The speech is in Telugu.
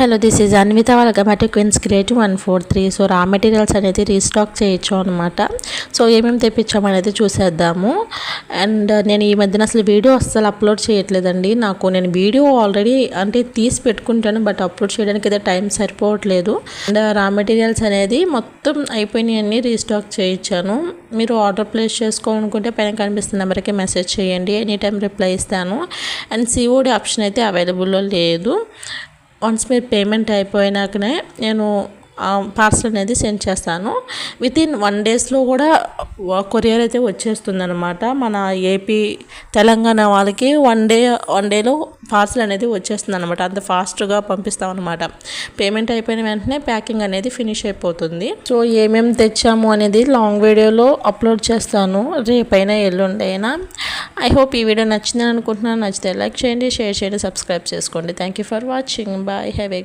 హలో దిస్ ఈజ్ అన్విత వాళ్ళ Queens Creative 143. So raw materials అనేది రీస్టాక్ చేయొచ్చు అనమాట. సో ఏమేమి తెప్పించామనేది చూసేద్దాము. అండ్ నేను ఈ మధ్యన అసలు వీడియో అస్సలు అప్లోడ్ చేయట్లేదండి. నేను వీడియో ఆల్రెడీ అంటే తీసి పెట్టుకుంటాను, బట్ అప్లోడ్ చేయడానికి అయితే టైం సరిపోవట్లేదు. అండ్ రా మెటీరియల్స్ అనేది మొత్తం అయిపోయినాయన్నీ రీస్టాక్ చేయించాను. మీరు ఆర్డర్ ప్లేస్ చేసుకోవాలనుకుంటే పైన కనిపిస్తున్న నెంబర్కి మెసేజ్ చేయండి, ఎనీ టైం రిప్లై ఇస్తాను. అండ్ సిఓడి ఆప్షన్ అయితే అవైలబుల్లో లేదు. వన్స్ మీరు పేమెంట్ అయిపోయినాకనే నేను పార్సల్ అనేది సెండ్ చేస్తాను. వితిన్ 1 డేస్లో కూడా కొరియర్ అయితే వచ్చేస్తుంది అనమాట. మన ఏపీ తెలంగాణ వాళ్ళకి వన్ డేలో పార్సల్ అనేది వచ్చేస్తుంది అనమాట. అంత ఫాస్ట్గా పంపిస్తాం అనమాట. పేమెంట్ అయిపోయిన వెంటనే ప్యాకింగ్ అనేది ఫినిష్ అయిపోతుంది. సో ఏమేమి తెచ్చాము అనేది లాంగ్ వీడియోలో అప్లోడ్ చేస్తాను, రేపైనా ఎల్లుండైనా. ఐ హోప్ ఈ వీడియో నచ్చిందని అనుకుంటున్నాను. నచ్చితే లైక్ చేయండి, షేర్ చేయండి, సబ్స్క్రైబ్ చేసుకోండి. Thank you for watching. Bye. Have A